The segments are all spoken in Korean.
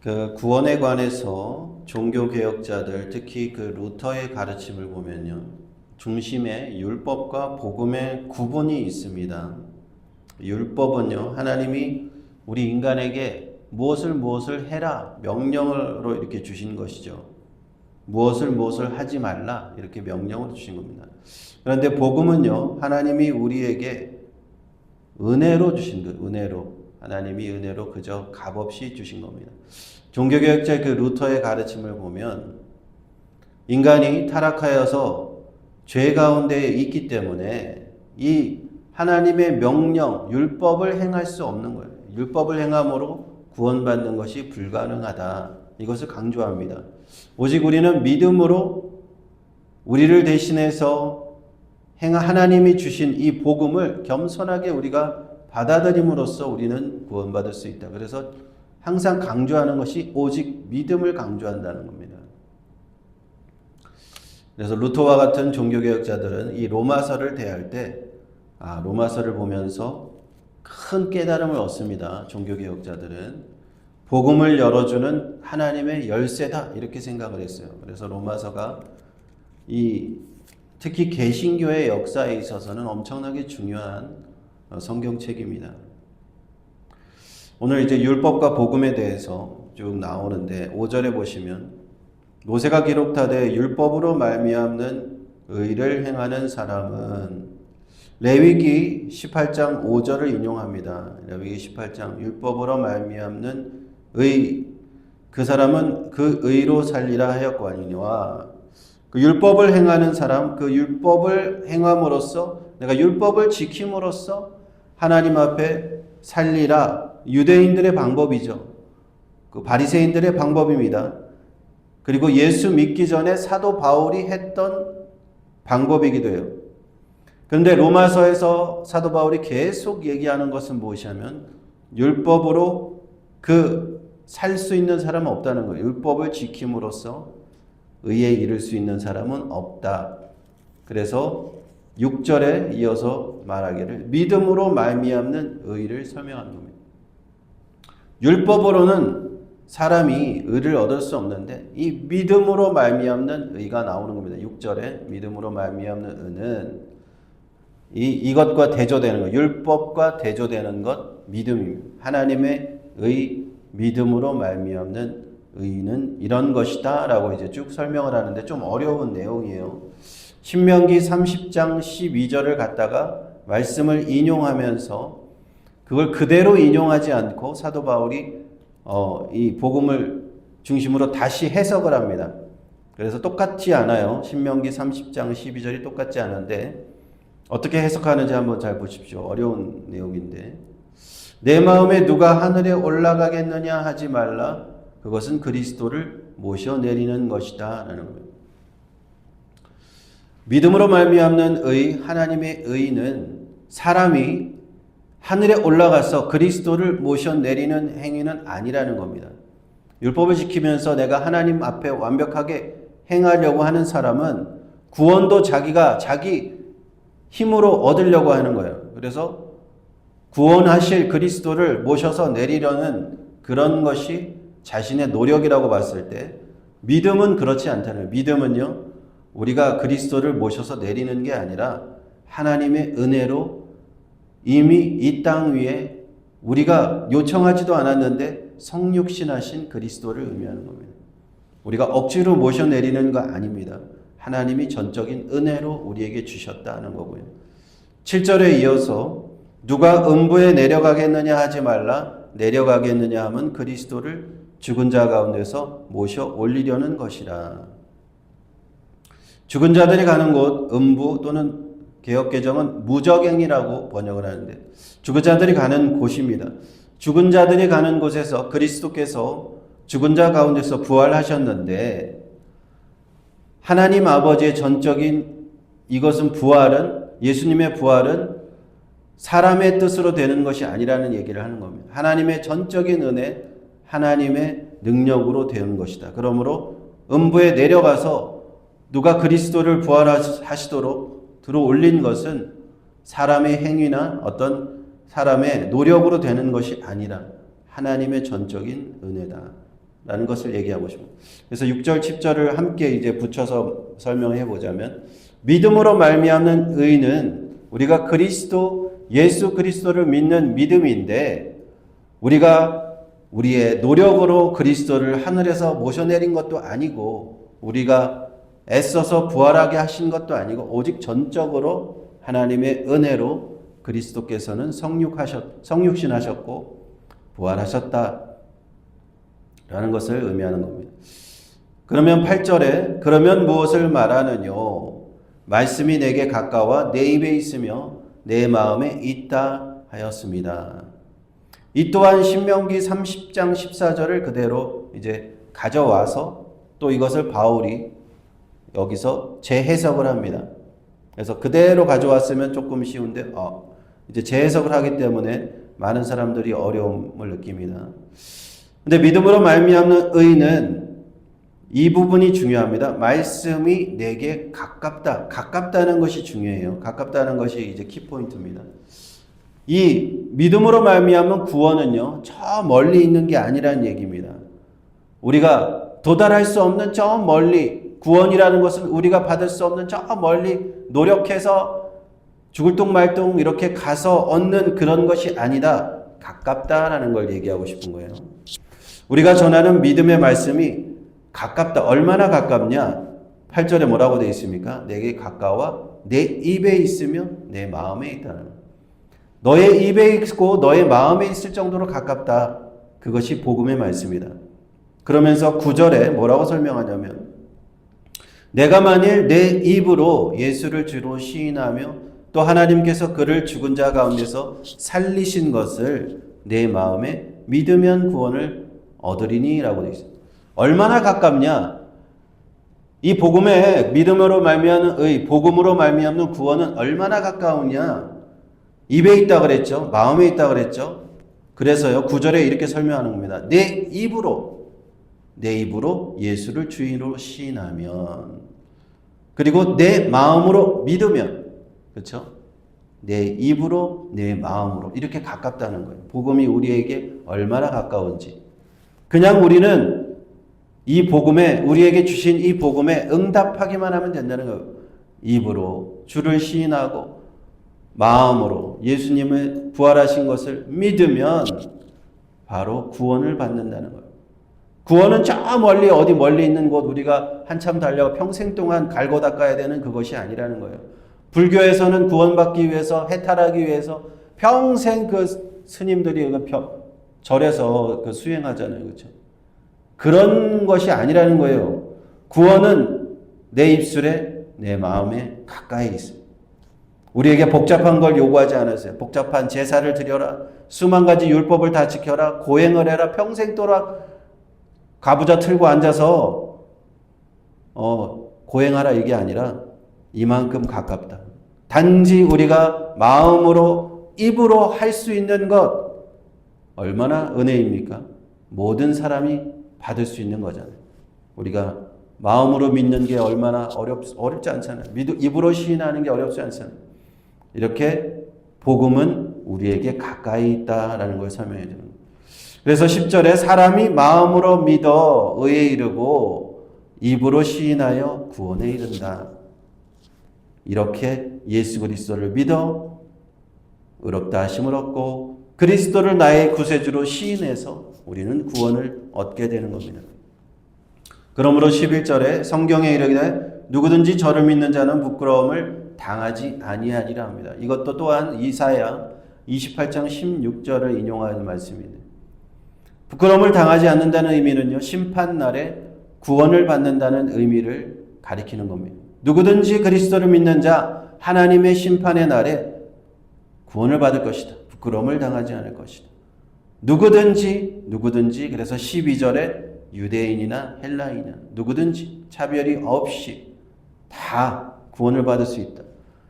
그 구원에 관해서 종교개혁자들, 특히 그 루터의 가르침을 보면요, 중심에 율법과 복음의 구분이 있습니다. 율법은요, 하나님이 우리 인간에게 무엇을 해라 명령으로 이렇게 주신 것이죠. 무엇을 하지 말라 이렇게 명령을 주신 겁니다. 그런데 복음은요, 하나님이 우리에게 은혜로 주신 것, 은혜로. 하나님이 은혜로 그저 값없이 주신 겁니다. 종교개혁자 그 루터의 가르침을 보면 인간이 타락하여서 죄 가운데 있기 때문에 이 하나님의 명령, 율법을 행할 수 없는 거예요. 율법을 행함으로 구원받는 것이 불가능하다. 이것을 강조합니다. 오직 우리는 믿음으로 우리를 대신해서 하나님이 주신 이 복음을 겸손하게 우리가 받아들임으로써 우리는 구원받을 수 있다. 그래서 항상 강조하는 것이 오직 믿음을 강조한다는 겁니다. 그래서 루터와 같은 종교개혁자들은 이 로마서를 대할 때 로마서를 보면서 큰 깨달음을 얻습니다. 종교개혁자들은 복음을 열어주는 하나님의 열쇠다 이렇게 생각을 했어요. 그래서 로마서가 특히 개신교의 역사에 있어서는 엄청나게 중요한 성경책입니다. 오늘 이제 율법과 복음에 대해서 쭉 나오는데 5절에 보시면 모세가 기록하되 율법으로 말미암는 의를 행하는 사람은 레위기 18장 5절을 인용합니다. 레위기 18장 율법으로 말미암는 의 그 사람은 그 의로 살리라 하였거니와 그 율법을 행하는 사람 그 율법을 행함으로써 내가 율법을 지킴으로써 하나님 앞에 살리라 유대인들의 방법이죠. 그 바리새인들의 방법입니다. 그리고 예수 믿기 전에 사도 바울이 했던 방법이기도 해요. 그런데 로마서에서 사도 바울이 계속 얘기하는 것은 무엇이냐면 율법으로 살 수 있는 사람은 없다는 거예요. 율법을 지킴으로써 의에 이를 수 있는 사람은 없다. 그래서 6절에 이어서 말하기를 믿음으로 말미암는 의를 설명하는 겁니다. 율법으로는 사람이 의를 얻을 수 없는데 이 믿음으로 말미암는 의가 나오는 겁니다. 6절에 믿음으로 말미암는 의는 이것과 대조되는 것, 율법과 대조되는 것 믿음입니다. 하나님의 의 믿음으로 말미암는 의는 이런 것이다 라고 이제 쭉 설명을 하는데 좀 어려운 내용이에요. 신명기 30장 12절을 갖다가 말씀을 인용하면서 그걸 그대로 인용하지 않고 사도 바울이 이 복음을 중심으로 다시 해석을 합니다. 그래서 똑같지 않아요. 신명기 30장 12절이 똑같지 않은데 어떻게 해석하는지 한번 잘 보십시오. 어려운 내용인데 내 마음에 누가 하늘에 올라가겠느냐 하지 말라. 그것은 그리스도를 모셔내리는 것이다 라는 겁니다. 믿음으로 말미암는 의, 하나님의 의는 사람이 하늘에 올라가서 그리스도를 모셔내리는 행위는 아니라는 겁니다. 율법을 지키면서 내가 하나님 앞에 완벽하게 행하려고 하는 사람은 구원도 자기가 자기 힘으로 얻으려고 하는 거예요. 그래서 구원하실 그리스도를 모셔서 내리려는 그런 것이 자신의 노력이라고 봤을 때 믿음은 그렇지 않다는 거예요. 믿음은요, 우리가 그리스도를 모셔서 내리는 게 아니라 하나님의 은혜로 이미 이 땅 위에 우리가 요청하지도 않았는데 성육신하신 그리스도를 의미하는 겁니다. 우리가 억지로 모셔내리는 거 아닙니다. 하나님이 전적인 은혜로 우리에게 주셨다는 거고요. 7절에 이어서 누가 음부에 내려가겠느냐 하지 말라. 내려가겠느냐 하면 그리스도를 죽은 자 가운데서 모셔 올리려는 것이라. 죽은 자들이 가는 곳 음부 또는 개역개정은 무저갱이라고 번역을 하는데 죽은 자들이 가는 곳입니다. 죽은 자들이 가는 곳에서 그리스도께서 죽은 자 가운데서 부활하셨는데 하나님 아버지의 전적인 이것은 부활은 예수님의 부활은 사람의 뜻으로 되는 것이 아니라는 얘기를 하는 겁니다. 하나님의 전적인 은혜, 하나님의 능력으로 되는 것이다. 그러므로 음부에 내려가서 누가 그리스도를 부활하시도록 들어올린 것은 사람의 행위나 어떤 사람의 노력으로 되는 것이 아니라 하나님의 전적인 은혜다. 라는 것을 얘기하고 싶습니다. 그래서 6절, 10절을 함께 이제 붙여서 설명해 보자면, 믿음으로 말미암는 의는 우리가 예수 그리스도를 믿는 믿음인데, 우리가 우리의 노력으로 그리스도를 하늘에서 모셔내린 것도 아니고, 우리가 애써서 부활하게 하신 것도 아니고, 오직 전적으로 하나님의 은혜로 그리스도께서는 성육신하셨고 부활하셨다 라는 것을 의미하는 겁니다. 그러면 8절에 그러면 무엇을 말하느뇨? 말씀이 내게 가까워 내 입에 있으며 내 마음에 있다 하였습니다. 이 또한 신명기 30장 14절을 그대로 이제 가져와서 또 이것을 바울이 여기서 재해석을 합니다. 그래서 그대로 가져왔으면 조금 쉬운데 이제 재해석을 하기 때문에 많은 사람들이 어려움을 느낍니다. 근데 믿음으로 말미암는 의는 이 부분이 중요합니다. 말씀이 내게 가깝다. 가깝다는 것이 중요해요. 가깝다는 것이 이제 키포인트입니다. 이 믿음으로 말미암은 구원은요, 저 멀리 있는 게 아니라는 얘기입니다. 우리가 도달할 수 없는 저 멀리, 구원이라는 것은 우리가 받을 수 없는 저 멀리 노력해서 죽을 똥 말 똥 이렇게 가서 얻는 그런 것이 아니다. 가깝다라는 걸 얘기하고 싶은 거예요. 우리가 전하는 믿음의 말씀이 가깝다. 얼마나 가깝냐? 8절에 뭐라고 되어 있습니까? 내게 가까워 내 입에 있으며 내 마음에 있다는 거예요. 너의 입에 있고 너의 마음에 있을 정도로 가깝다. 그것이 복음의 말씀이다. 그러면서 9절에 뭐라고 설명하냐면, 내가 만일 내 입으로 예수를 주로 시인하며 또 하나님께서 그를 죽은 자 가운데서 살리신 것을 내 마음에 믿으면 구원을 얻으리니 라고 되어 있습니다. 얼마나 가깝냐? 이 복음의 믿음으로 말미암는 의, 복음으로 말미암는 구원은 얼마나 가까우냐? 입에 있다 그랬죠. 마음에 있다 그랬죠. 그래서요, 9절에 이렇게 설명하는 겁니다. 내 입으로 예수를 주인으로 시인하면, 그리고 내 마음으로 믿으면, 그렇죠? 내 입으로 내 마음으로 이렇게 가깝다는 거예요. 복음이 우리에게 얼마나 가까운지. 그냥 우리는 이 복음에, 우리에게 주신 이 복음에 응답하기만 하면 된다는 거예요. 입으로 주를 시인하고 마음으로 예수님의 부활하신 것을 믿으면 바로 구원을 받는다는 거예요. 구원은 저 멀리 어디 멀리 있는 곳 우리가 한참 달려 평생 동안 갈고 닦아야 되는 그것이 아니라는 거예요. 불교에서는 구원받기 위해서, 해탈하기 위해서 평생 그 스님들이 절에서 그 수행하잖아요. 그렇죠? 그런 것이 아니라는 거예요. 구원은 내 입술에, 내 마음에 가까이 있습니다. 우리에게 복잡한 걸 요구하지 않았어요. 복잡한 제사를 드려라, 수만 가지 율법을 다 지켜라, 고행을 해라, 평생 동안 가부좌 틀고 앉아서 고행하라, 이게 아니라 이만큼 가깝다. 단지 우리가 마음으로, 입으로 할 수 있는 것, 얼마나 은혜입니까? 모든 사람이 받을 수 있는 거잖아요. 우리가 마음으로 믿는 게 얼마나 어렵지 않잖아요. 입으로 시인하는 게 어렵지 않잖아요. 이렇게 복음은 우리에게 가까이 있다라는 걸 설명해 주는 거예요. 그래서 10절에 사람이 마음으로 믿어 의에 이르고 입으로 시인하여 구원에 이른다. 이렇게 예수 그리스도를 믿어 의롭다 하심을 얻고 그리스도를 나의 구세주로 시인해서 우리는 구원을 얻게 되는 겁니다. 그러므로 11절에 성경에 이르기를 누구든지 저를 믿는 자는 부끄러움을 당하지 아니하리라 합니다. 이것도 또한 이사야 28장 16절을 인용하는 말씀입니다. 부끄러움을 당하지 않는다는 의미는요, 심판날에 구원을 받는다는 의미를 가리키는 겁니다. 누구든지 그리스도를 믿는 자, 하나님의 심판의 날에 구원을 받을 것이다. 부끄러움을 당하지 않을 것이다. 누구든지, 그래서 12절에 유대인이나 헬라인이나 누구든지 차별이 없이 다 구원을 받을 수 있다.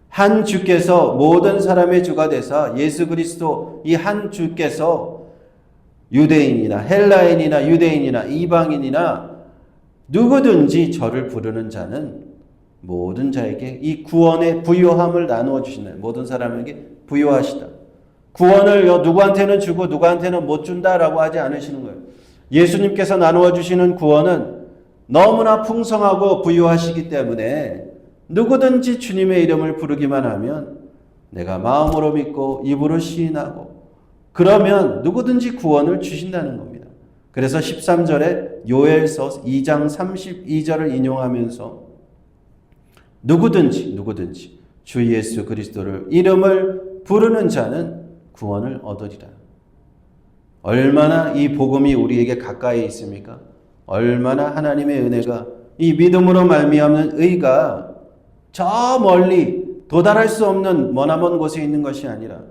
한 주께서 모든 사람의 주가 되사 예수 그리스도 이 한 주께서 유대인이나 헬라인이나 유대인이나 이방인이나 누구든지 저를 부르는 자는 모든 자에게 이 구원의 부요함을 나누어 주시는, 모든 사람에게 부요하시다. 구원을 누구한테는 주고 누구한테는 못 준다라고 하지 않으시는 거예요. 예수님께서 나누어 주시는 구원은 너무나 풍성하고 부유하시기 때문에 누구든지 주님의 이름을 부르기만 하면 내가 마음으로 믿고 입으로 시인하고 그러면 누구든지 구원을 주신다는 겁니다. 그래서 13절에 요엘서 2장 32절을 인용하면서 누구든지 주 예수 그리스도를 이름을 부르는 자는 구원을 얻으리라. 얼마나 이 복음이 우리에게 가까이 있습니까? 얼마나 하나님의 은혜가 이 믿음으로 말미암는 의가 저 멀리 도달할 수 없는 머나먼 곳에 있는 것이 아니라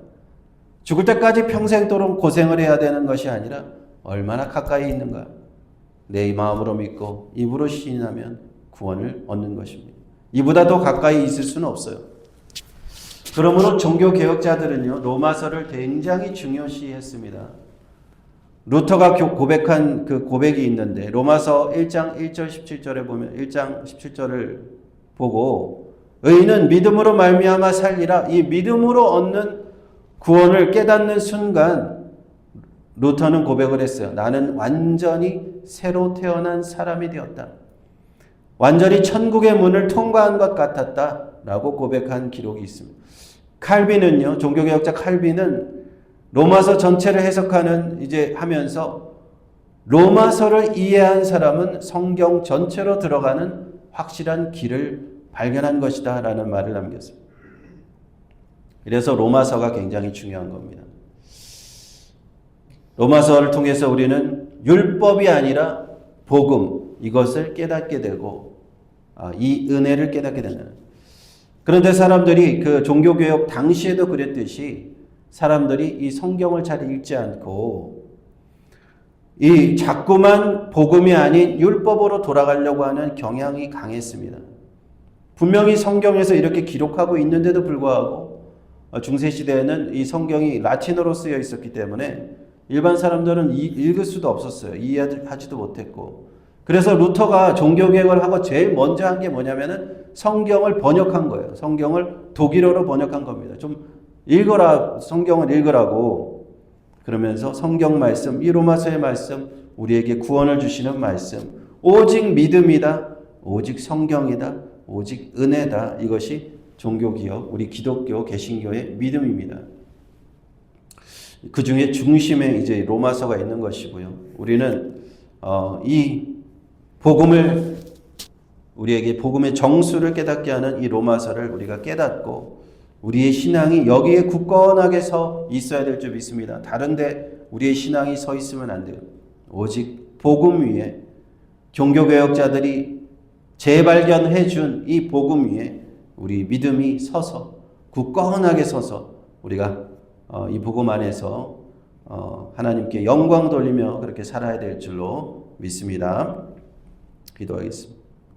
죽을 때까지 평생도록 고생을 해야 되는 것이 아니라 얼마나 가까이 있는가. 내 마음으로 믿고 입으로 시인하면 구원을 얻는 것입니다. 이보다 더 가까이 있을 수는 없어요. 그러므로 종교개혁자들은요, 로마서를 굉장히 중요시했습니다. 루터가 고백한 그 고백이 있는데 로마서 1장 1절 17절에 보면 1장 17절을 보고 의인은 믿음으로 말미암아 살리라. 이 믿음으로 얻는 구원을 깨닫는 순간 루터는 고백을 했어요. 나는 완전히 새로 태어난 사람이 되었다. 완전히 천국의 문을 통과한 것 같았다. 라고 고백한 기록이 있습니다. 칼빈은요, 종교개혁자 칼빈은 로마서 전체를 해석하는 하면서 로마서를 이해한 사람은 성경 전체로 들어가는 확실한 길을 발견한 것이다 라는 말을 남겼습니다. 그래서 로마서가 굉장히 중요한 겁니다. 로마서를 통해서 우리는 율법이 아니라 복음, 이것을 깨닫게 되고 이 은혜를 깨닫게 된다는. 그런데 사람들이 그 종교개혁 당시에도 그랬듯이 사람들이 이 성경을 잘 읽지 않고 이 자꾸만 복음이 아닌 율법으로 돌아가려고 하는 경향이 강했습니다. 분명히 성경에서 이렇게 기록하고 있는데도 불구하고 중세시대에는 이 성경이 라틴어로 쓰여 있었기 때문에 일반 사람들은 읽을 수도 없었어요. 이해하지도 못했고. 그래서 루터가 종교개혁을 하고 제일 먼저 한 게 뭐냐면은 성경을 번역한 거예요. 성경을 독일어로 번역한 겁니다. 좀 읽어라, 성경을 읽으라고. 그러면서 성경 말씀, 이 로마서의 말씀, 우리에게 구원을 주시는 말씀, 오직 믿음이다, 오직 성경이다, 오직 은혜다. 이것이 종교개혁, 우리 기독교 개신교의 믿음입니다. 그 중에 중심에 로마서가 있는 것이고요. 우리는 이 복음을 우리에게 복음의 정수를 깨닫게 하는 이 로마서를 우리가 깨닫고 우리의 신앙이 여기에 굳건하게 서 있어야 될 줄 믿습니다. 다른데 우리의 신앙이 서 있으면 안 돼요. 오직 복음 위에 종교개혁자들이 재발견해 준 이 복음 위에 우리 믿음이 서서 굳건하게 서서 우리가 이 복음 안에서 하나님께 영광 돌리며 그렇게 살아야 될 줄로 믿습니다. 기도하겠습니다.